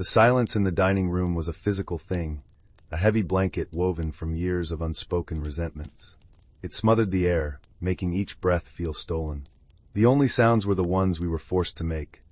The silence in the dining room was a physical thing, a heavy blanket woven from years of unspoken resentments. It smothered the air, making each breath feel stolen. The only sounds were the ones we were forced to make.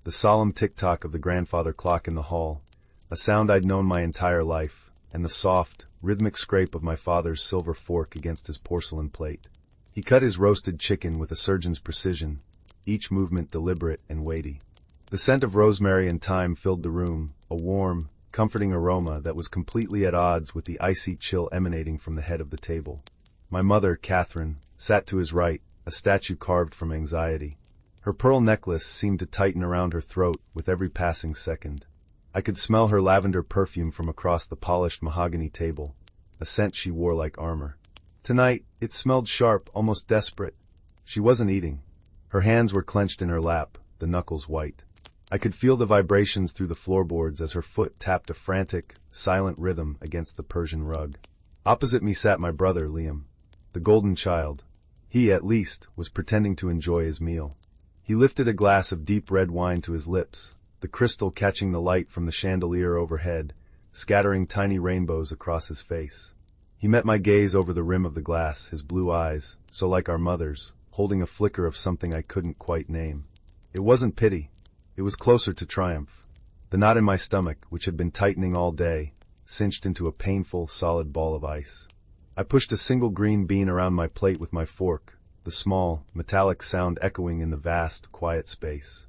The solemn tick-tock of the grandfather clock in the hall, a sound I'd known my entire life, and the soft, rhythmic scrape of my father's silver fork against his porcelain plate. He cut his roasted chicken with a surgeon's precision, each movement deliberate and weighty. The scent of rosemary and thyme filled the room, a warm, comforting aroma that was completely at odds with the icy chill emanating from the head of the table. My mother, Catherine, sat to his right, a statue carved from anxiety. Her pearl necklace seemed to tighten around her throat with every passing second. I could smell her lavender perfume from across the polished mahogany table, a scent she wore like armor. Tonight, it smelled sharp, almost desperate. She wasn't eating. Her hands were clenched in her lap, the knuckles white. I could feel the vibrations through the floorboards as her foot tapped a frantic, silent rhythm against the Persian rug. Opposite me sat my brother, Liam, the golden child. He, at least, was pretending to enjoy his meal. He lifted a glass of deep red wine to his lips, the crystal catching the light from the chandelier overhead, scattering tiny rainbows across his face. He met my gaze over the rim of the glass, his blue eyes, so like our mother's, holding a flicker of something I couldn't quite name. It wasn't pity. It was closer to triumph. The knot in my stomach, which had been tightening all day, cinched into a painful, solid ball of ice. I pushed a single green bean around my plate with my fork, the small, metallic sound echoing in the vast, quiet space.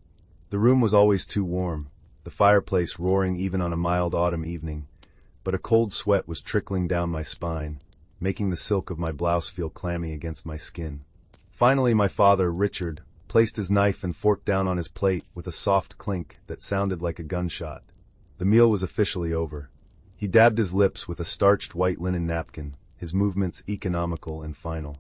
The room was always too warm, the fireplace roaring even on a mild autumn evening, but a cold sweat was trickling down my spine, making the silk of my blouse feel clammy against my skin. Finally, my father, Richard, placed his knife and fork down on his plate with a soft clink that sounded like a gunshot. The meal was officially over. He dabbed his lips with a starched white linen napkin, his movements economical and final.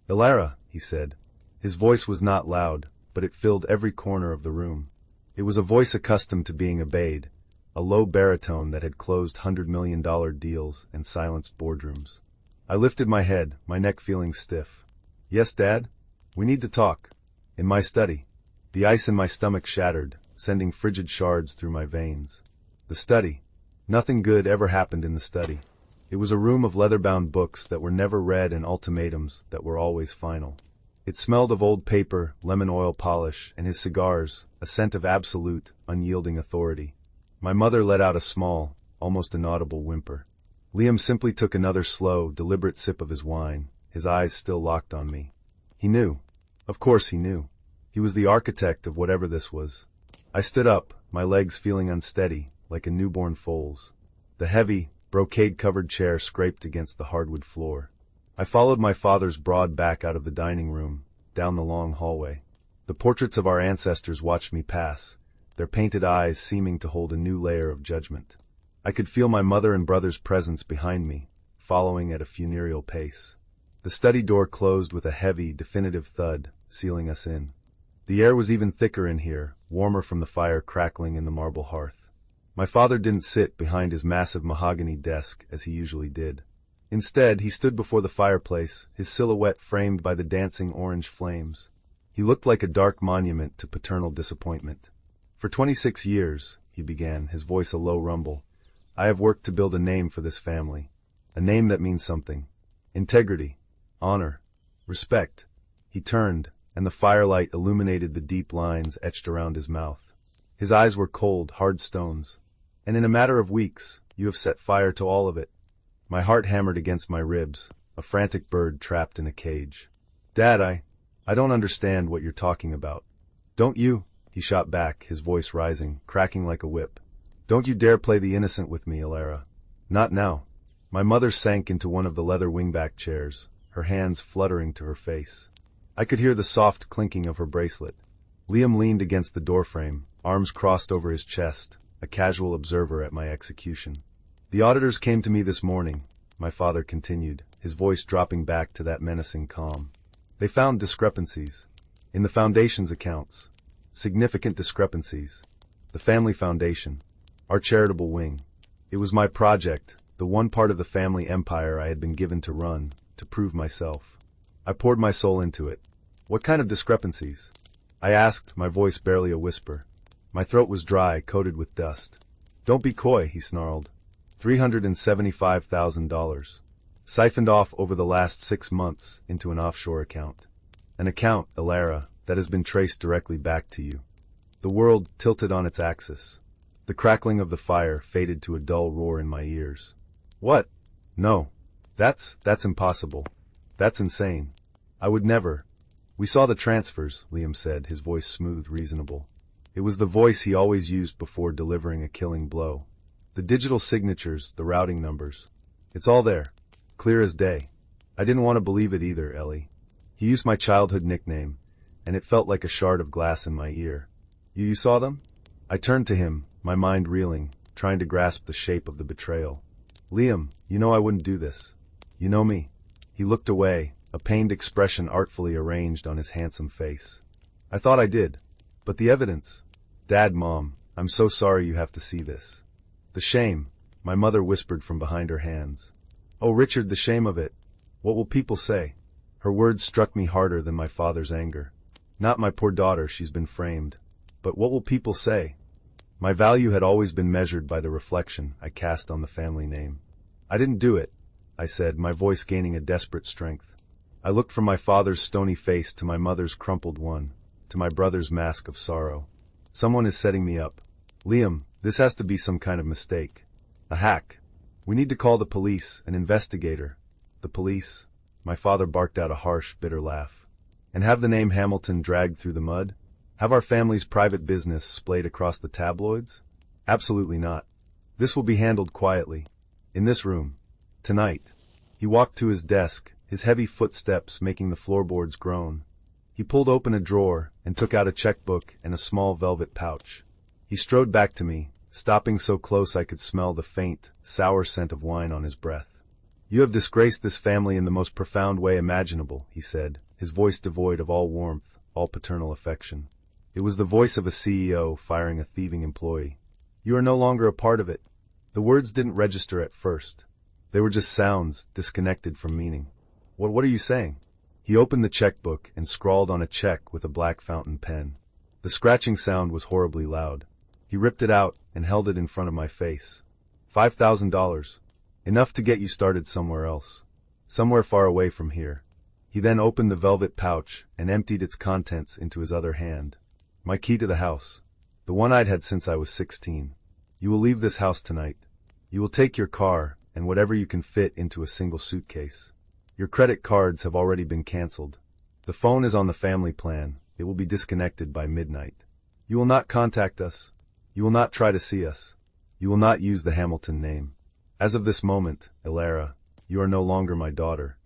"Ilara," he said. His voice was not loud, but it filled every corner of the room. It was a voice accustomed to being obeyed, a low baritone that had closed $100 million deals and silenced boardrooms. I lifted my head, my neck feeling stiff. "Yes, Dad? We need to talk." In my study. The ice in my stomach shattered, sending frigid shards through my veins. The study. Nothing good ever happened in the study. It was a room of leather-bound books that were never read and ultimatums that were always final. It smelled of old paper, lemon oil polish, and his cigars, a scent of absolute, unyielding authority. My mother let out a small, almost inaudible whimper. Liam simply took another slow, deliberate sip of his wine, his eyes still locked on me. He knew. Of course he knew. He was the architect of whatever this was. I stood up, my legs feeling unsteady, like a newborn foal's. The heavy, brocade-covered chair scraped against the hardwood floor. I followed my father's broad back out of the dining room, down the long hallway. The portraits of our ancestors watched me pass, their painted eyes seeming to hold a new layer of judgment. I could feel my mother and brother's presence behind me, following at a funereal pace. The study door closed with a heavy, definitive thud, sealing us in. The air was even thicker in here, warmer from the fire crackling in the marble hearth. My father didn't sit behind his massive mahogany desk as he usually did. Instead, he stood before the fireplace, his silhouette framed by the dancing orange flames. He looked like a dark monument to paternal disappointment. "For 26 years, he began, his voice a low rumble, "I have worked to build a name for this family. A name that means something. Integrity. Honor. Respect." He turned, and the firelight illuminated the deep lines etched around his mouth. His eyes were cold, hard stones. "And in a matter of weeks, you have set fire to all of it." My heart hammered against my ribs, a frantic bird trapped in a cage. "Dad, I don't understand what you're talking about." "Don't you?" he shot back, his voice rising, cracking like a whip. "Don't you dare play the innocent with me, Ilara. Not now." My mother sank into one of the leather wingback chairs, her hands fluttering to her face. I could hear the soft clinking of her bracelet. Liam leaned against the doorframe, arms crossed over his chest, a casual observer at my execution. "The auditors came to me this morning," my father continued, his voice dropping back to that menacing calm. "They found discrepancies. In the foundation's accounts. Significant discrepancies. The family foundation. Our charitable wing. It was my project, the one part of the family empire I had been given to run, to prove myself. I poured my soul into it. What kind of discrepancies?" I asked, my voice barely a whisper. My throat was dry, coated with dust. Don't be coy, he snarled. $375,000. Siphoned off over the last 6 months into an offshore account. An account, Elara, that has been traced directly back to you. The world tilted on its axis. The crackling of the fire faded to a dull roar in my ears. What? No. That's impossible. That's insane. I would never. We saw the transfers, Liam said, his voice smooth, reasonable. It was the voice he always used before delivering a killing blow. The digital signatures, the routing numbers. It's all there. Clear as day. I didn't want to believe it either, Ellie. He used my childhood nickname, and it felt like a shard of glass in my ear. You saw them? I turned to him, my mind reeling, trying to grasp the shape of the betrayal. Liam, you know I wouldn't do this. You know me. He looked away, a pained expression artfully arranged on his handsome face. I thought I did. But the evidence. Dad, Mom, I'm so sorry you have to see this. The shame, my mother whispered from behind her hands. Oh, Richard, the shame of it. What will people say? Her words struck me harder than my father's anger. Not my poor daughter, she's been framed. But what will people say? My value had always been measured by the reflection I cast on the family name. I didn't do it, I said, my voice gaining a desperate strength. I looked from my father's stony face to my mother's crumpled one, to my brother's mask of sorrow. Someone is setting me up. Liam, this has to be some kind of mistake. A hack. We need to call the police, an investigator. The police? My father barked out a harsh, bitter laugh. And have the name Hamilton dragged through the mud? Have our family's private business splayed across the tabloids? Absolutely not. This will be handled quietly. In this room. Tonight. He walked to his desk, his heavy footsteps making the floorboards groan. He pulled open a drawer and took out a checkbook and a small velvet pouch. He strode back to me, stopping so close I could smell the faint, sour scent of wine on his breath. You have disgraced this family in the most profound way imaginable, he said, his voice devoid of all warmth, all paternal affection. It was the voice of a CEO firing a thieving employee. You are no longer a part of it. The words didn't register at first. They were just sounds, disconnected from meaning. What are you saying? He opened the checkbook and scrawled on a check with a black fountain pen. The scratching sound was horribly loud. He ripped it out and held it in front of my face. $5,000. Enough to get you started somewhere else. Somewhere far away from here. He then opened the velvet pouch and emptied its contents into his other hand. My key to the house. The one I'd had since I was 16. You will leave this house tonight. You will take your car and whatever you can fit into a single suitcase. Your credit cards have already been canceled. The phone is on the family plan. It will be disconnected by midnight. You will not contact us. You will not try to see us. You will not use the Hamilton name. As of this moment, Elara, you are no longer my daughter.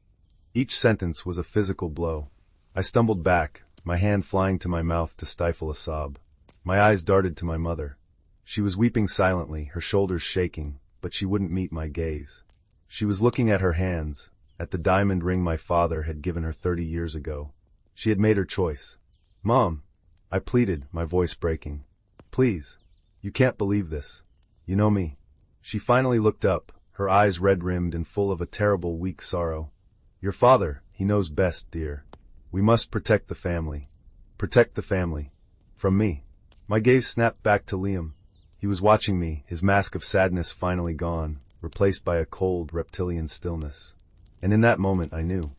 Each sentence was a physical blow. I stumbled back, my hand flying to my mouth to stifle a sob. My eyes darted to my mother. She was weeping silently, her shoulders shaking, but she wouldn't meet my gaze. She was looking at her hands, at the diamond ring my father had given her 30 years ago. She had made her choice. Mom, I pleaded, my voice breaking. Please, you can't believe this. You know me. She finally looked up, her eyes red-rimmed and full of a terrible, weak sorrow. Your father, he knows best, dear. We must protect the family. Protect the family. From me. My gaze snapped back to Liam. He was watching me, his mask of sadness finally gone, replaced by a cold, reptilian stillness. And in that moment I knew.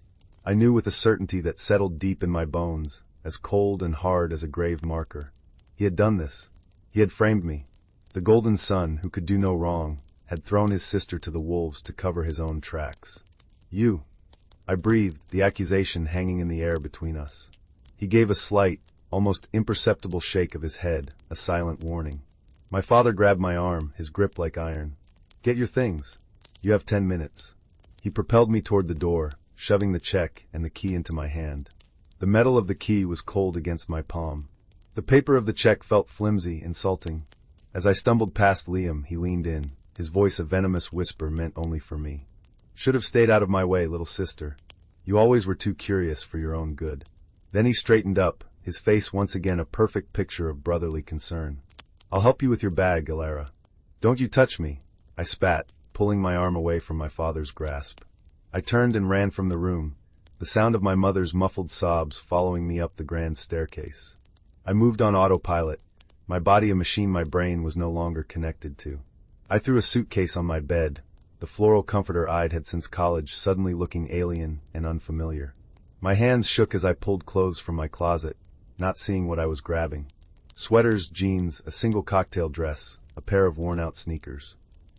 I knew with a certainty that settled deep in my bones, as cold and hard as a grave marker. He had done this. He had framed me. The golden son, who could do no wrong, had thrown his sister to the wolves to cover his own tracks. You. I breathed, the accusation hanging in the air between us. He gave a slight, almost imperceptible shake of his head, a silent warning. My father grabbed my arm, his grip like iron. Get your things. You have 10 minutes. He propelled me toward the door, shoving the check and the key into my hand. The metal of the key was cold against my palm. The paper of the check felt flimsy, insulting. As I stumbled past Liam, he leaned in, his voice a venomous whisper meant only for me. Should have stayed out of my way, little sister. You always were too curious for your own good. Then he straightened up, his face once again a perfect picture of brotherly concern. I'll help you with your bag, Elara. Don't you touch me, I spat, pulling my arm away from my father's grasp. I turned and ran from the room, the sound of my mother's muffled sobs following me up the grand staircase. I moved on autopilot, my body a machine my brain was no longer connected to. I threw a suitcase on my bed, the floral comforter I'd had since college suddenly looking alien and unfamiliar. My hands shook as I pulled clothes from my closet, not seeing what I was grabbing. Sweaters, jeans, a single cocktail dress, a pair of worn-out sneakers.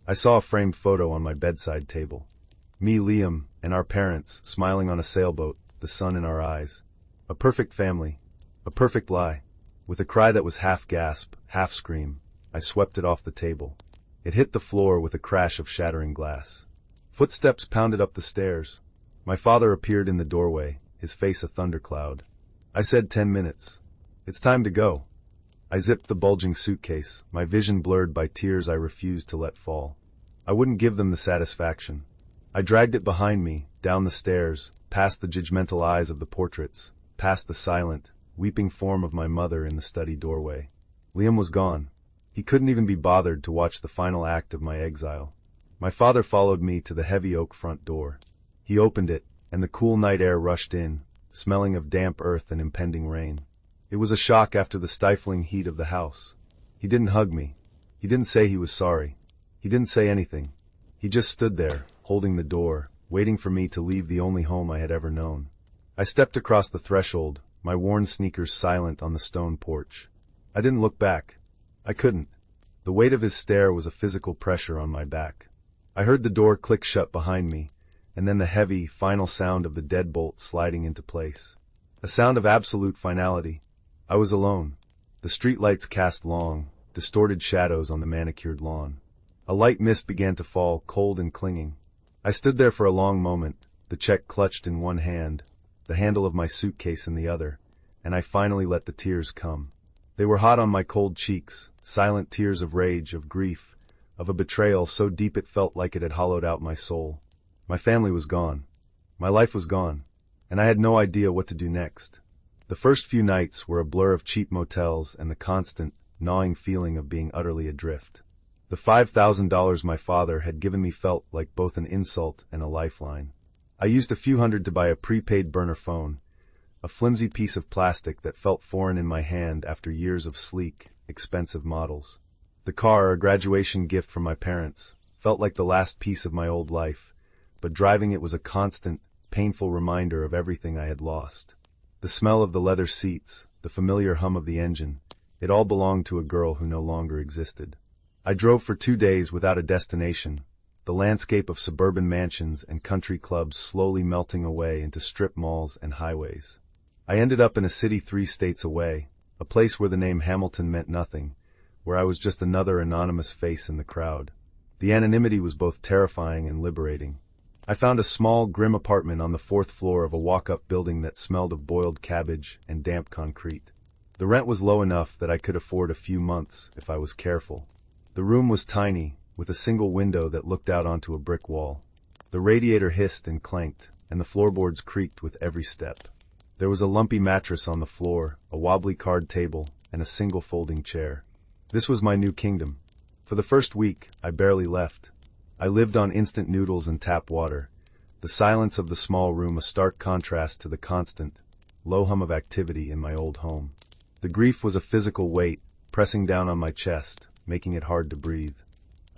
I saw a framed photo on my bedside table. Me, Liam, and our parents, smiling on a sailboat, the sun in our eyes. A perfect family. A perfect lie. With a cry that was half gasp, half scream, I swept it off the table. It hit the floor with a crash of shattering glass. Footsteps pounded up the stairs. My father appeared in the doorway, his face a thundercloud. I said 10 minutes. It's time to go. I zipped the bulging suitcase, my vision blurred by tears I refused to let fall. I wouldn't give them the satisfaction. I dragged it behind me, down the stairs, past the judgmental eyes of the portraits, past the silent, weeping form of my mother in the study doorway. Liam was gone. He couldn't even be bothered to watch the final act of my exile. My father followed me to the heavy oak front door. He opened it, and the cool night air rushed in, smelling of damp earth and impending rain. It was a shock after the stifling heat of the house. He didn't hug me. He didn't say he was sorry. He didn't say anything. He just stood there, holding the door, waiting for me to leave the only home I had ever known. I stepped across the threshold, my worn sneakers silent on the stone porch. I didn't look back. I couldn't. The weight of his stare was a physical pressure on my back. I heard the door click shut behind me, and then the heavy, final sound of the deadbolt sliding into place. A sound of absolute finality. I was alone. The streetlights cast long, distorted shadows on the manicured lawn. A light mist began to fall, cold and clinging. I stood there for a long moment, the check clutched in one hand, the handle of my suitcase in the other, and I finally let the tears come. They were hot on my cold cheeks, silent tears of rage, of grief, of a betrayal so deep it felt like it had hollowed out my soul. My family was gone. My life was gone, and I had no idea what to do next. The first few nights were a blur of cheap motels and the constant, gnawing feeling of being utterly adrift. The $5,000 my father had given me felt like both an insult and a lifeline. I used a few hundred to buy a prepaid burner phone, a flimsy piece of plastic that felt foreign in my hand after years of sleek, expensive models. The car, a graduation gift from my parents, felt like the last piece of my old life, but driving it was a constant, painful reminder of everything I had lost. The smell of the leather seats, the familiar hum of the engine, it all belonged to a girl who no longer existed. I drove for 2 days without a destination, the landscape of suburban mansions and country clubs slowly melting away into strip malls and highways. I ended up in a city 3 states away, a place where the name Hamilton meant nothing, where I was just another anonymous face in the crowd. The anonymity was both terrifying and liberating. I found a small, grim apartment on the 4th floor of a walk-up building that smelled of boiled cabbage and damp concrete. The rent was low enough that I could afford a few months if I was careful. The room was tiny, with a single window that looked out onto a brick wall. The radiator hissed and clanked, and the floorboards creaked with every step. There was a lumpy mattress on the floor, a wobbly card table, and a single folding chair. This was my new kingdom. For the first week, I barely left. I lived on instant noodles and tap water, the silence of the small room a stark contrast to the constant, low hum of activity in my old home. The grief was a physical weight, pressing down on my chest, making it hard to breathe.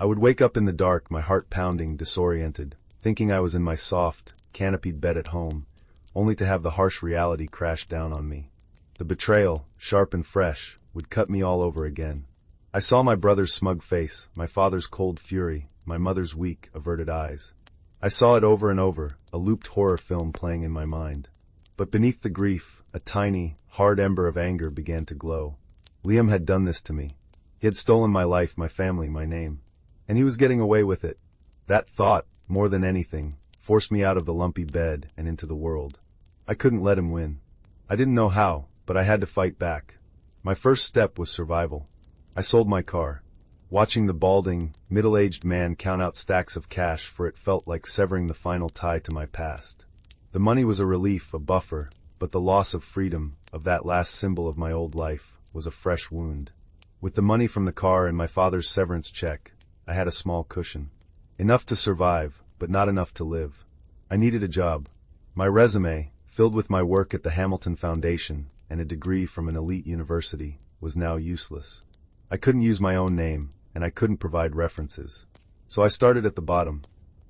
I would wake up in the dark, my heart pounding, disoriented, thinking I was in my soft, canopied bed at home, only to have the harsh reality crash down on me. The betrayal, sharp and fresh, would cut me all over again. I saw my brother's smug face, my father's cold fury, my mother's weak, averted eyes. I saw it over and over, a looped horror film playing in my mind. But beneath the grief, a tiny, hard ember of anger began to glow. Liam had done this to me. He had stolen my life, my family, my name. And he was getting away with it. That thought, more than anything, forced me out of the lumpy bed and into the world. I couldn't let him win. I didn't know how, but I had to fight back. My first step was survival. I sold my car, watching the balding, middle-aged man count out stacks of cash, for it felt like severing the final tie to my past. The money was a relief, a buffer, but the loss of freedom, of that last symbol of my old life, was a fresh wound. With the money from the car and my father's severance check, I had a small cushion. Enough to survive, but not enough to live. I needed a job. My resume, filled with my work at the Hamilton Foundation and a degree from an elite university, was now useless. I couldn't use my own name, and I couldn't provide references. So I started at the bottom.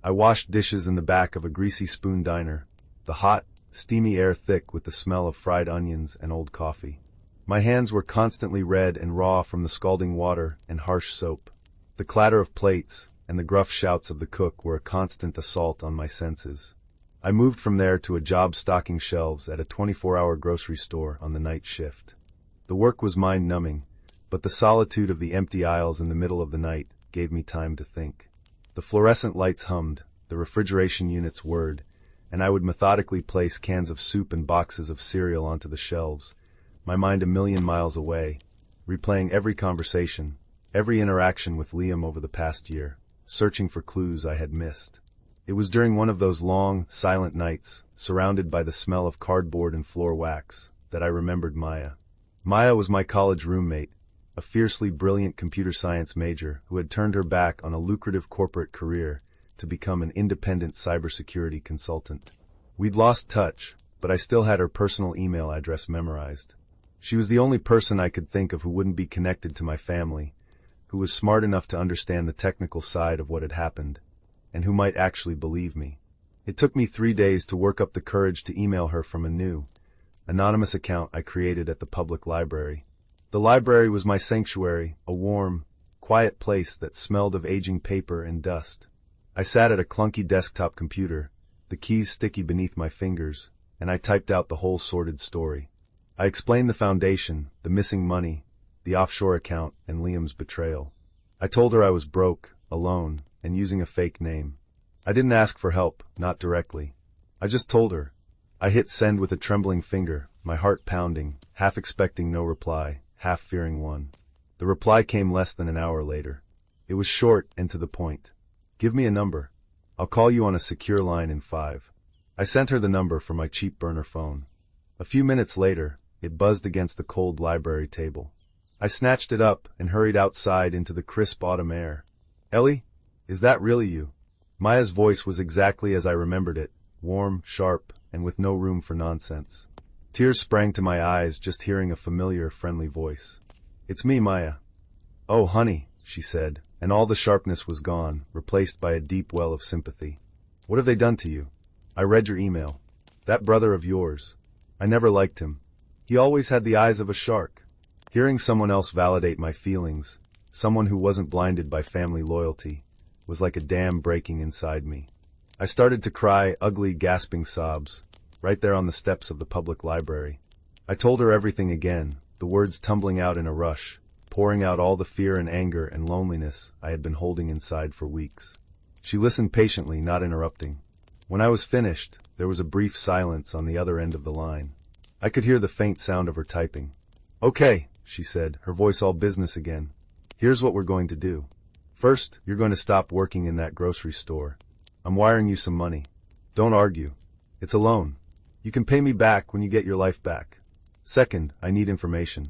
I washed dishes in the back of a greasy spoon diner, the hot, steamy air thick with the smell of fried onions and old coffee. My hands were constantly red and raw from the scalding water and harsh soap. The clatter of plates and the gruff shouts of the cook were a constant assault on my senses. I moved from there to a job stocking shelves at a 24-hour grocery store on the night shift. The work was mind-numbing, but the solitude of the empty aisles in the middle of the night gave me time to think. The fluorescent lights hummed, the refrigeration units whirred, and I would methodically place cans of soup and boxes of cereal onto the shelves, my mind a million miles away, replaying every conversation, every interaction with Liam over the past year, searching for clues I had missed. It was during one of those long, silent nights, surrounded by the smell of cardboard and floor wax, that I remembered Maya. Maya was my college roommate, a fiercely brilliant computer science major who had turned her back on a lucrative corporate career to become an independent cybersecurity consultant. We'd lost touch, but I still had her personal email address memorized. She was the only person I could think of who wouldn't be connected to my family, who was smart enough to understand the technical side of what had happened, and who might actually believe me. It took me 3 days to work up the courage to email her from a new, anonymous account I created at the public library. The library was my sanctuary, a warm, quiet place that smelled of aging paper and dust. I sat at a clunky desktop computer, the keys sticky beneath my fingers, and I typed out the whole sordid story. I explained the foundation, the missing money, the offshore account, and Liam's betrayal. I told her I was broke, alone, and using a fake name. I didn't ask for help, not directly. I just told her. I hit send with a trembling finger, my heart pounding, half expecting no reply, half fearing one. The reply came less than an hour later. It was short and to the point. Give me a number. I'll call you on a secure line in 5. I sent her the number from my cheap burner phone. A few minutes later, it buzzed against the cold library table. I snatched it up and hurried outside into the crisp autumn air. Ellie? Is that really you? Maya's voice was exactly as I remembered it, warm, sharp, and with no room for nonsense. Tears sprang to my eyes just hearing a familiar, friendly voice. It's me, Maya. Oh, honey, she said, and all the sharpness was gone, replaced by a deep well of sympathy. What have they done to you? I read your email. That brother of yours. I never liked him. He always had the eyes of a shark. Hearing someone else validate my feelings, someone who wasn't blinded by family loyalty, was like a dam breaking inside me. I started to cry ugly, gasping sobs, right there on the steps of the public library. I told her everything again, the words tumbling out in a rush, pouring out all the fear and anger and loneliness I had been holding inside for weeks. She listened patiently, not interrupting. When I was finished, there was a brief silence on the other end of the line. I could hear the faint sound of her typing. Okay, she said, her voice all business again. Here's what we're going to do. First, you're going to stop working in that grocery store. I'm wiring you some money. Don't argue. It's a loan. You can pay me back when you get your life back. Second, I need information.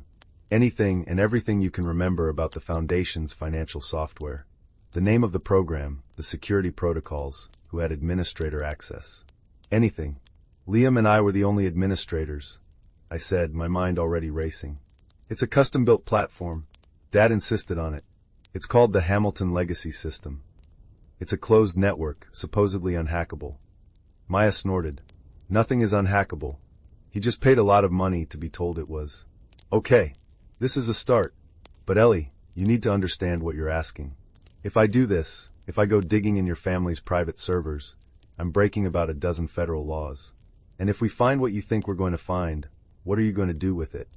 Anything and everything you can remember about the Foundation's financial software. The name of the program, the security protocols, who had administrator access. Anything. Liam and I were the only administrators, I said, my mind already racing. It's a custom-built platform. Dad insisted on it. It's called the Hamilton Legacy System. It's a closed network, supposedly unhackable. Maya snorted. Nothing is unhackable. He just paid a lot of money to be told it was. Okay, this is a start. But Ellie, you need to understand what you're asking. If I do this, if I go digging in your family's private servers, I'm breaking about a dozen federal laws. And if we find what you think we're going to find, what are you going to do with it?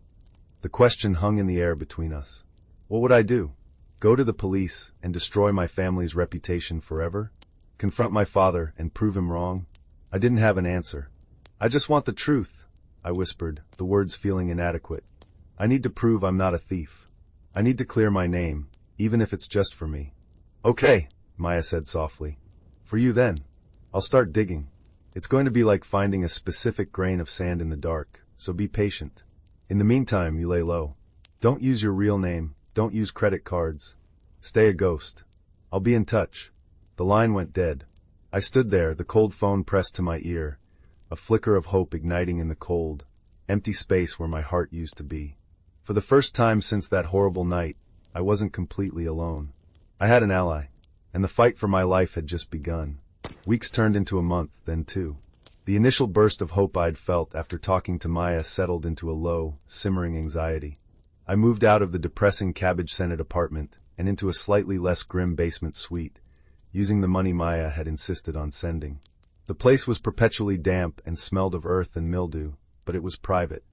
The question hung in the air between us. What would I do? Go to the police and destroy my family's reputation forever? Confront my father and prove him wrong? I didn't have an answer. I just want the truth, I whispered, the words feeling inadequate. I need to prove I'm not a thief. I need to clear my name, even if it's just for me. Okay, Maya said softly. For you then. I'll start digging. It's going to be like finding a specific grain of sand in the dark, so be patient. In the meantime, you lay low. Don't use your real name. Don't use credit cards. Stay a ghost. I'll be in touch. The line went dead. I stood there, the cold phone pressed to my ear, a flicker of hope igniting in the cold, empty space where my heart used to be. For the first time since that horrible night, I wasn't completely alone. I had an ally, and the fight for my life had just begun. Weeks turned into a month, then two. The initial burst of hope I'd felt after talking to Maya settled into a low, simmering anxiety. I moved out of the depressing cabbage-scented apartment and into a slightly less grim basement suite, using the money Maya had insisted on sending. The place was perpetually damp and smelled of earth and mildew, but it was private.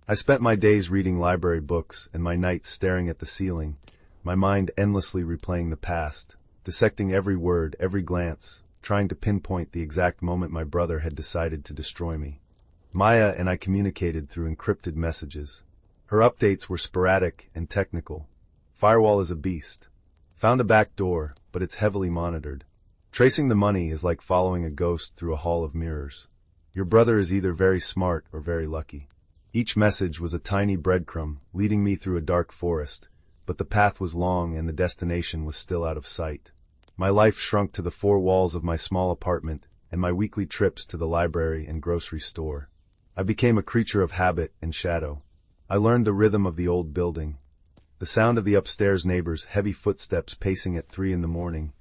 I spent my days reading library books and my nights staring at the ceiling, my mind endlessly replaying the past, dissecting every word, every glance, trying to pinpoint the exact moment my brother had decided to destroy me. Maya and I communicated through encrypted messages. Her updates were sporadic and technical. Firewall is a beast. Found a back door, but it's heavily monitored. Tracing the money is like following a ghost through a hall of mirrors. Your brother is either very smart or very lucky. Each message was a tiny breadcrumb leading me through a dark forest, but the path was long and the destination was still out of sight. My life shrunk to the four walls of my small apartment and my weekly trips to the library and grocery store. I became a creature of habit and shadow. I learned the rhythm of the old building. The sound of the upstairs neighbors' heavy footsteps pacing at 3 in the morning,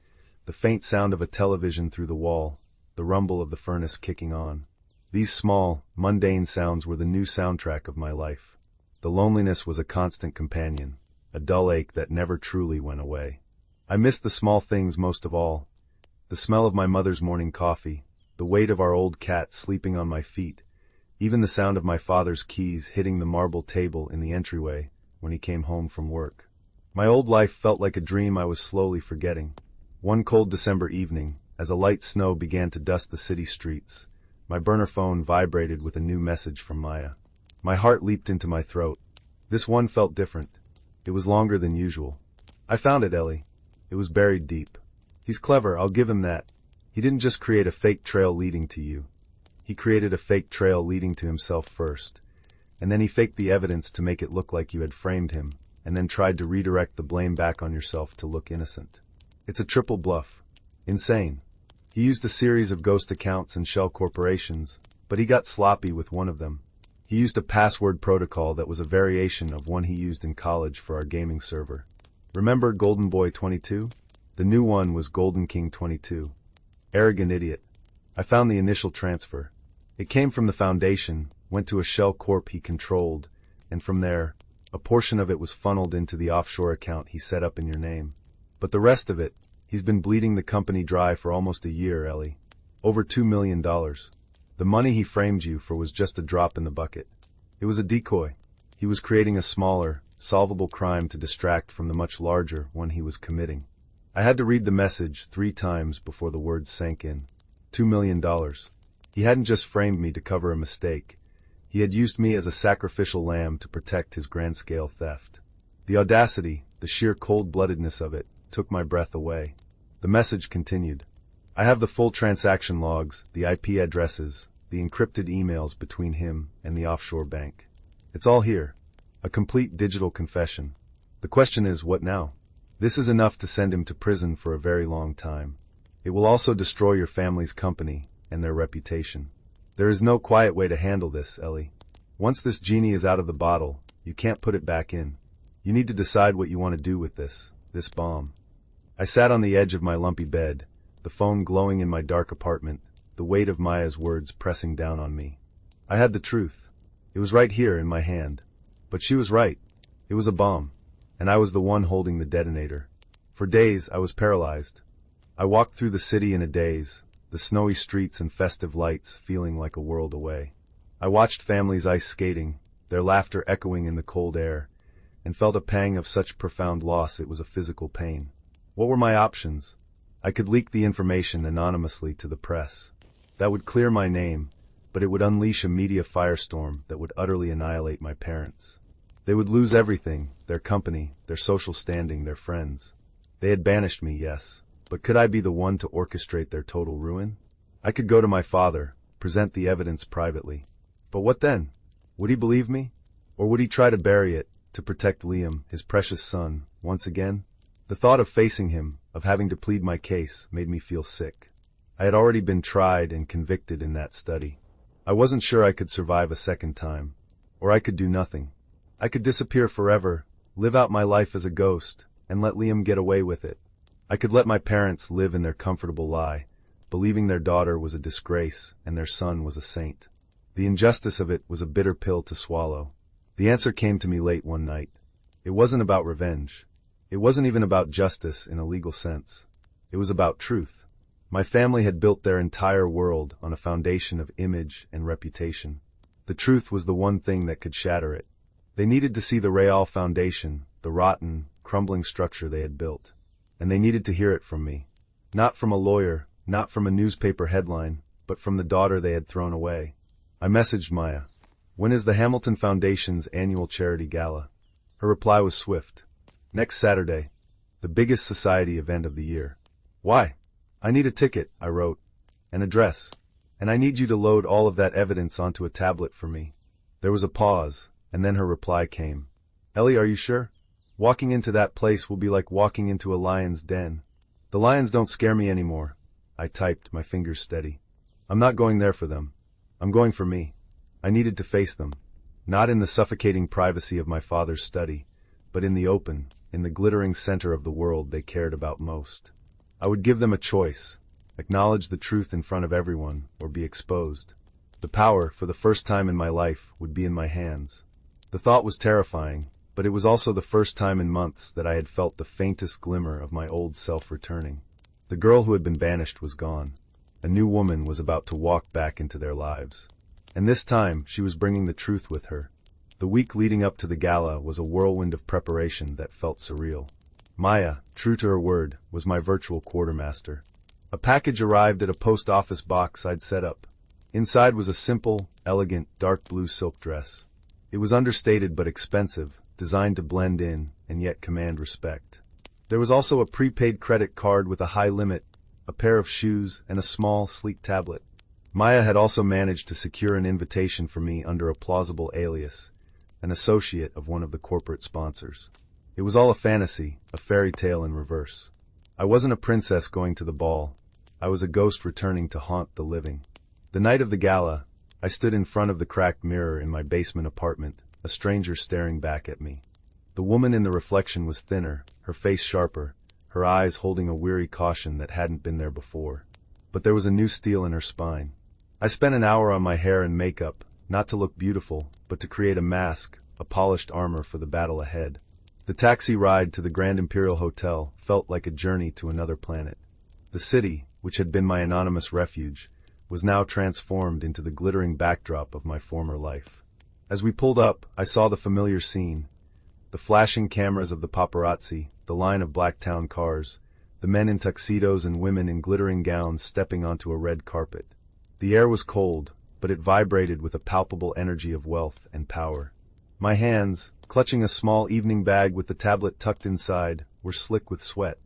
the faint sound of a television through the wall, the rumble of the furnace kicking on. These small, mundane sounds were the new soundtrack of my life. The loneliness was a constant companion, a dull ache that never truly went away. I missed the small things most of all. The smell of my mother's morning coffee, the weight of our old cat sleeping on my feet, even the sound of my father's keys hitting the marble table in the entryway when he came home from work. My old life felt like a dream I was slowly forgetting. One cold December evening, as a light snow began to dust the city streets, my burner phone vibrated with a new message from Maya. My heart leaped into my throat. This one felt different. It was longer than usual. I found it, Ellie. It was buried deep. He's clever, I'll give him that. He didn't just create a fake trail leading to you. He created a fake trail leading to himself first. And then he faked the evidence to make it look like you had framed him, and then tried to redirect the blame back on yourself to look innocent. It's a triple bluff. Insane. He used a series of ghost accounts and shell corporations, but he got sloppy with one of them. He used a password protocol that was a variation of one he used in college for our gaming server. Remember Golden Boy 22? The new one was Golden King 22. Arrogant idiot. I found the initial transfer. It came from the Foundation, went to a shell corp he controlled, and from there, a portion of it was funneled into the offshore account he set up in your name. But the rest of it, he's been bleeding the company dry for almost a year, Ellie. Over $2 million. The money he framed you for was just a drop in the bucket. It was a decoy. He was creating a smaller, solvable crime to distract from the much larger one he was committing. I had to read the message 3 times before the words sank in. $2 million. He hadn't just framed me to cover a mistake. He had used me as a sacrificial lamb to protect his grand-scale theft. The audacity, the sheer cold-bloodedness of it, took my breath away. The message continued. I have the full transaction logs, the IP addresses, the encrypted emails between him and the offshore bank. It's all here. A complete digital confession. The question is, what now? This is enough to send him to prison for a very long time. It will also destroy your family's company and their reputation. There is no quiet way to handle this, Ellie. Once this genie is out of the bottle, you can't put it back in. You need to decide what you want to do with this bomb. I sat on the edge of my lumpy bed, the phone glowing in my dark apartment, the weight of Maya's words pressing down on me. I had the truth. It was right here in my hand. But she was right. It was a bomb, and I was the one holding the detonator. For days, I was paralyzed. I walked through the city in a daze, the snowy streets and festive lights feeling like a world away. I watched families ice skating, their laughter echoing in the cold air, and felt a pang of such profound loss it was a physical pain. What were my options? I could leak the information anonymously to the press. That would clear my name, but it would unleash a media firestorm that would utterly annihilate my parents. They would lose everything, their company, their social standing, their friends. They had banished me, yes, but could I be the one to orchestrate their total ruin? I could go to my father, present the evidence privately. But what then? Would he believe me? Or would he try to bury it, to protect Liam, his precious son, once again? The thought of facing him, of having to plead my case, made me feel sick. I had already been tried and convicted in that study. I wasn't sure I could survive a second time. Or I could do nothing. I could disappear forever, live out my life as a ghost, and let Liam get away with it. I could let my parents live in their comfortable lie, believing their daughter was a disgrace and their son was a saint. The injustice of it was a bitter pill to swallow. The answer came to me late one night. It wasn't about revenge. It wasn't even about justice in a legal sense. It was about truth. My family had built their entire world on a foundation of image and reputation. The truth was the one thing that could shatter it. They needed to see the real foundation, the rotten, crumbling structure they had built. And they needed to hear it from me. Not from a lawyer, not from a newspaper headline, but from the daughter they had thrown away. I messaged Maya. When is the Hamilton Foundation's annual charity gala? Her reply was swift. Next Saturday, the biggest society event of the year. Why? I need a ticket, I wrote. An address. And I need you to load all of that evidence onto a tablet for me. There was a pause, and then her reply came. Ellie, are you sure? Walking into that place will be like walking into a lion's den. The lions don't scare me anymore. I typed, my fingers steady. I'm not going there for them. I'm going for me. I needed to face them. Not in the suffocating privacy of my father's study, but in the open, in the glittering center of the world they cared about most. I would give them a choice, acknowledge the truth in front of everyone, or be exposed. The power, for the first time in my life, would be in my hands. The thought was terrifying, but it was also the first time in months that I had felt the faintest glimmer of my old self returning. The girl who had been banished was gone. A new woman was about to walk back into their lives. And this time, she was bringing the truth with her. The week leading up to the gala was a whirlwind of preparation that felt surreal. Maya, true to her word, was my virtual quartermaster. A package arrived at a post office box I'd set up. Inside was a simple, elegant, dark blue silk dress. It was understated but expensive, designed to blend in and yet command respect. There was also a prepaid credit card with a high limit, a pair of shoes, and a small, sleek tablet. Maya had also managed to secure an invitation for me under a plausible alias, an associate of one of the corporate sponsors. It was all a fantasy, a fairy tale in reverse. I wasn't a princess going to the ball. I was a ghost returning to haunt the living. The night of the gala, I stood in front of the cracked mirror in my basement apartment, a stranger staring back at me. The woman in the reflection was thinner, her face sharper, her eyes holding a weary caution that hadn't been there before. But there was a new steel in her spine. I spent an hour on my hair and makeup, not to look beautiful, but to create a mask, a polished armor for the battle ahead. The taxi ride to the Grand Imperial Hotel felt like a journey to another planet. The city, which had been my anonymous refuge, was now transformed into the glittering backdrop of my former life. As we pulled up, I saw the familiar scene. The flashing cameras of the paparazzi, the line of Blacktown cars, the men in tuxedos and women in glittering gowns stepping onto a red carpet. The air was cold, but it vibrated with a palpable energy of wealth and power. My hands, clutching a small evening bag with the tablet tucked inside, were slick with sweat.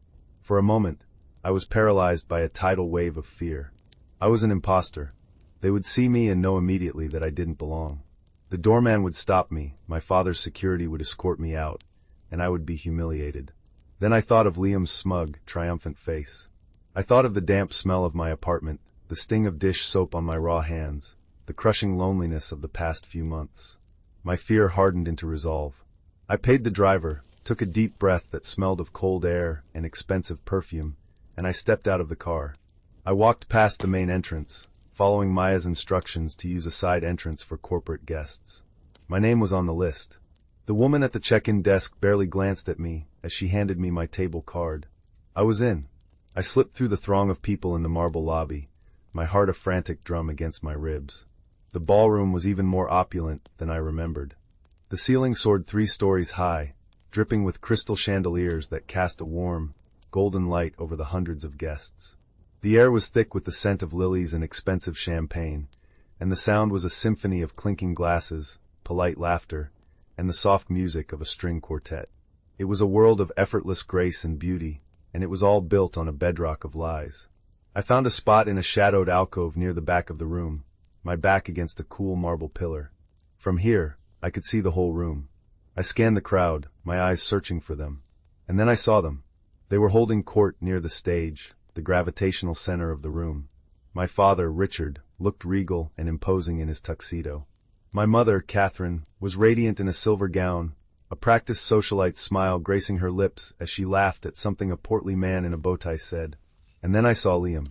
For a moment, I was paralyzed by a tidal wave of fear. I was an imposter. They would see me and know immediately that I didn't belong. The doorman would stop me, my father's security would escort me out, and I would be humiliated. Then I thought of Liam's smug, triumphant face. I thought of the damp smell of my apartment, the sting of dish soap on my raw hands, the crushing loneliness of the past few months. My fear hardened into resolve. I paid the driver, took a deep breath that smelled of cold air and expensive perfume, and I stepped out of the car. I walked past the main entrance, following Maya's instructions to use a side entrance for corporate guests. My name was on the list. The woman at the check-in desk barely glanced at me as she handed me my table card. I was in. I slipped through the throng of people in the marble lobby, my heart a frantic drum against my ribs. The ballroom was even more opulent than I remembered. The ceiling soared 3 stories high, dripping with crystal chandeliers that cast a warm, golden light over the hundreds of guests. The air was thick with the scent of lilies and expensive champagne, and the sound was a symphony of clinking glasses, polite laughter, and the soft music of a string quartet. It was a world of effortless grace and beauty, and it was all built on a bedrock of lies. I found a spot in a shadowed alcove near the back of the room, my back against a cool marble pillar. From here, I could see the whole room. I scanned the crowd, my eyes searching for them. And then I saw them. They were holding court near the stage, the gravitational center of the room. My father, Richard, looked regal and imposing in his tuxedo. My mother, Catherine, was radiant in a silver gown, a practiced socialite smile gracing her lips as she laughed at something a portly man in a bow tie said. And then I saw Liam.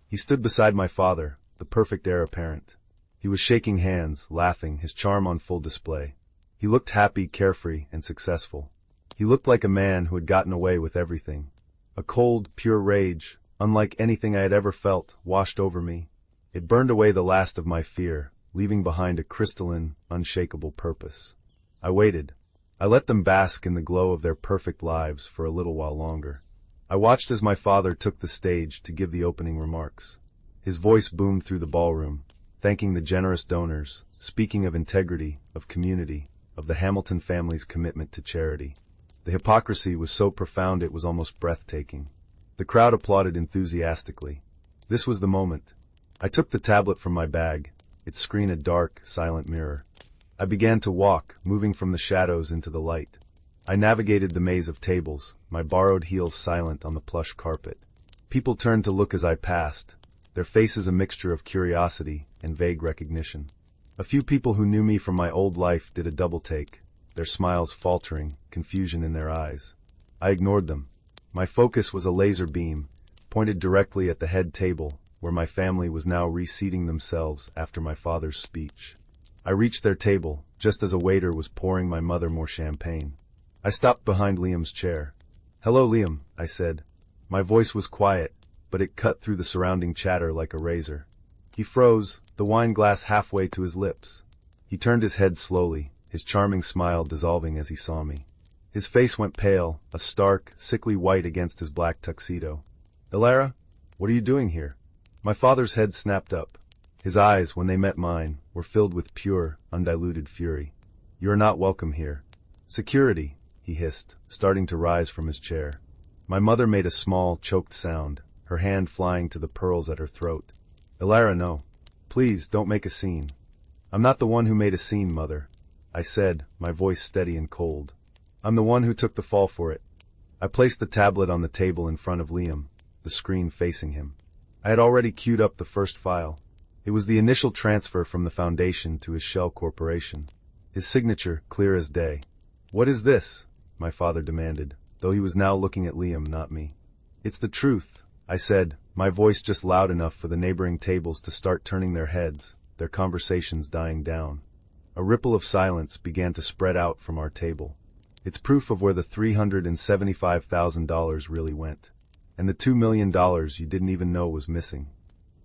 He stood beside my father, the perfect heir apparent. He was shaking hands, laughing, his charm on full display. He looked happy, carefree, and successful. He looked like a man who had gotten away with everything. A cold, pure rage, unlike anything I had ever felt, washed over me. It burned away the last of my fear, leaving behind a crystalline, unshakable purpose. I waited. I let them bask in the glow of their perfect lives for a little while longer. I watched as my father took the stage to give the opening remarks. His voice boomed through the ballroom, thanking the generous donors, speaking of integrity, of community, of the Hamilton family's commitment to charity. The hypocrisy was so profound it was almost breathtaking. The crowd applauded enthusiastically. This was the moment. I took the tablet from my bag, its screen a dark, silent mirror. I began to walk, moving from the shadows into the light. I navigated the maze of tables, my borrowed heels silent on the plush carpet. People turned to look as I passed, their faces a mixture of curiosity and vague recognition. A few people who knew me from my old life did a double take, their smiles faltering, confusion in their eyes. I ignored them. My focus was a laser beam, pointed directly at the head table, where my family was now reseating themselves after my father's speech. I reached their table, just as a waiter was pouring my mother more champagne. I stopped behind Liam's chair. "Hello, Liam," I said. My voice was quiet, but it cut through the surrounding chatter like a razor. He froze, the wine glass halfway to his lips. He turned his head slowly, his charming smile dissolving as he saw me. His face went pale, a stark, sickly white against his black tuxedo. "Elara, what are you doing here?" My father's head snapped up. His eyes, when they met mine, were filled with pure, undiluted fury. "You are not welcome here." "Security," he hissed, starting to rise from his chair. My mother made a small, choked sound, her hand flying to the pearls at her throat. "Elara, no. Please, don't make a scene." "I'm not the one who made a scene, Mother," I said, my voice steady and cold. "I'm the one who took the fall for it." I placed the tablet on the table in front of Liam, the screen facing him. I had already queued up the first file. It was the initial transfer from the foundation to his shell corporation. His signature, clear as day. "What is this?" my father demanded, though he was now looking at Liam, not me. "It's the truth," I said, my voice just loud enough for the neighboring tables to start turning their heads, their conversations dying down. A ripple of silence began to spread out from our table. It's proof of where the $375,000 really went. And the $2 million you didn't even know was missing.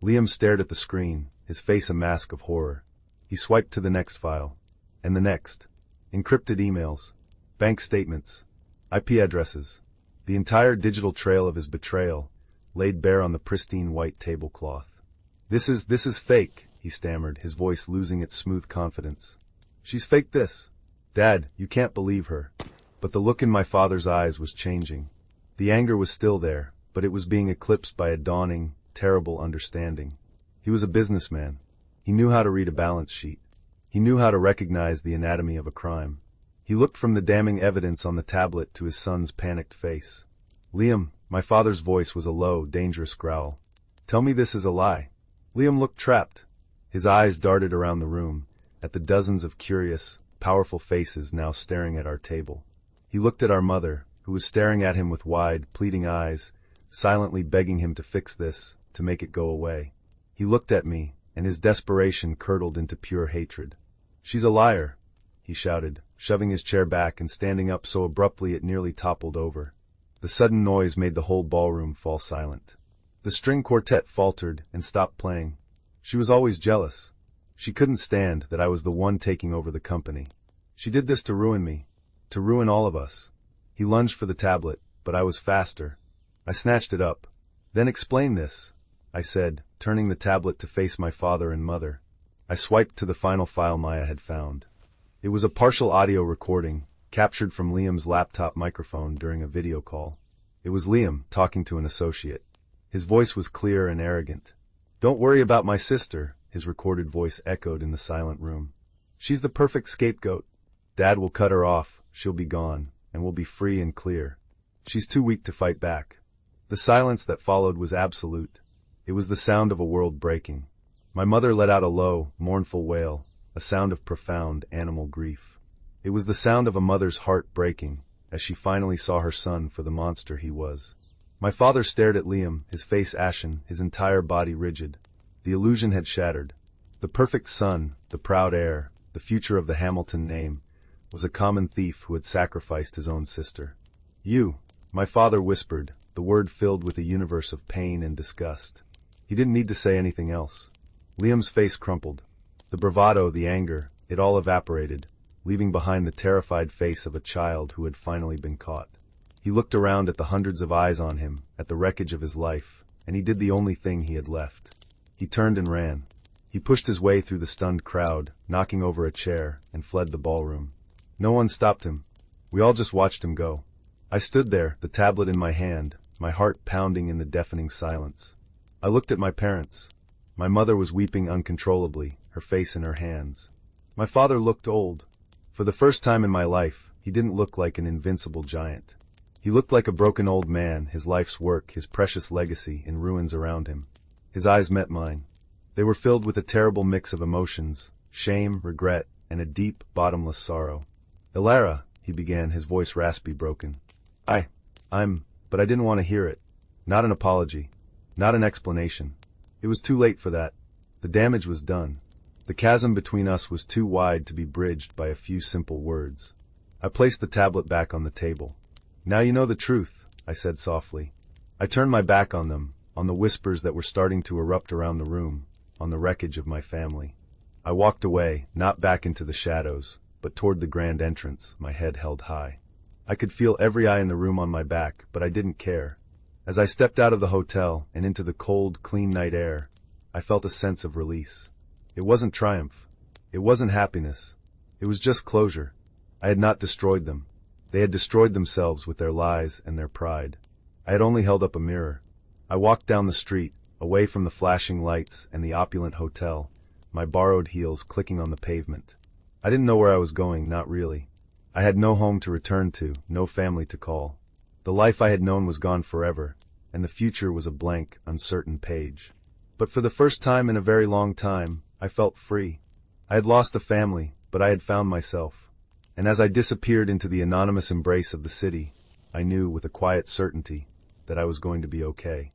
Liam stared at the screen, his face a mask of horror. He swiped to the next file. And the next. Encrypted emails. Bank statements. IP addresses. The entire digital trail of his betrayal, laid bare on the pristine white tablecloth. This is fake," he stammered, his voice losing its smooth confidence. "She's faked this. Dad, you can't believe her." But the look in my father's eyes was changing. The anger was still there, but it was being eclipsed by a dawning, terrible understanding. He was a businessman. He knew how to read a balance sheet. He knew how to recognize the anatomy of a crime. He looked from the damning evidence on the tablet to his son's panicked face. "Liam," my father's voice was a low, dangerous growl. "Tell me this is a lie." Liam looked trapped. His eyes darted around the room, at the dozens of curious, powerful faces now staring at our table. He looked at our mother, who was staring at him with wide, pleading eyes, silently begging him to fix this, to make it go away. He looked at me, and his desperation curdled into pure hatred. "She's a liar," he shouted, shoving his chair back and standing up so abruptly it nearly toppled over. The sudden noise made the whole ballroom fall silent. The string quartet faltered and stopped playing. She was always jealous. She couldn't stand that I was the one taking over the company. She did this to ruin me, to ruin all of us. He lunged for the tablet, but I was faster. I snatched it up. "Then explain this," I said, turning the tablet to face my father and mother. I swiped to the final file Maya had found. It was a partial audio recording, captured from Liam's laptop microphone during a video call. It was Liam talking to an associate. His voice was clear and arrogant. "Don't worry about my sister," his recorded voice echoed in the silent room. "She's the perfect scapegoat. Dad will cut her off, she'll be gone, and we'll be free and clear. She's too weak to fight back." The silence that followed was absolute. It was the sound of a world breaking. My mother let out a low, mournful wail, a sound of profound animal grief. It was the sound of a mother's heart breaking as she finally saw her son for the monster he was. My father stared at Liam, his face ashen, his entire body rigid. The illusion had shattered. The perfect son, the proud heir, the future of the Hamilton name, was a common thief who had sacrificed his own sister. "You," my father whispered, the word filled with a universe of pain and disgust. He didn't need to say anything else. Liam's face crumpled. The bravado, the anger, it all evaporated, leaving behind the terrified face of a child who had finally been caught. He looked around at the hundreds of eyes on him, at the wreckage of his life, and he did the only thing he had left. He turned and ran. He pushed his way through the stunned crowd, knocking over a chair, and fled the ballroom. No one stopped him. We all just watched him go. I stood there, the tablet in my hand, my heart pounding in the deafening silence. I looked at my parents. My mother was weeping uncontrollably, her face in her hands. My father looked old. For the first time in my life, he didn't look like an invincible giant. He looked like a broken old man, his life's work, his precious legacy, in ruins around him. His eyes met mine. They were filled with a terrible mix of emotions, shame, regret, and a deep, bottomless sorrow. "Elara," he began, his voice raspy, broken. But I didn't want to hear it. Not an apology. Not an explanation. It was too late for that. The damage was done. The chasm between us was too wide to be bridged by a few simple words. I placed the tablet back on the table. "Now you know the truth," I said softly. I turned my back on them, on the whispers that were starting to erupt around the room, on the wreckage of my family. I walked away, not back into the shadows, but toward the grand entrance, my head held high. I could feel every eye in the room on my back, but I didn't care. As I stepped out of the hotel and into the cold, clean night air, I felt a sense of release. It wasn't triumph. It wasn't happiness. It was just closure. I had not destroyed them. They had destroyed themselves with their lies and their pride. I had only held up a mirror. I walked down the street, away from the flashing lights and the opulent hotel, my borrowed heels clicking on the pavement. I didn't know where I was going, not really. I had no home to return to, no family to call. The life I had known was gone forever, and the future was a blank, uncertain page. But for the first time in a very long time, I felt free. I had lost a family, but I had found myself. And as I disappeared into the anonymous embrace of the city, I knew with a quiet certainty that I was going to be okay.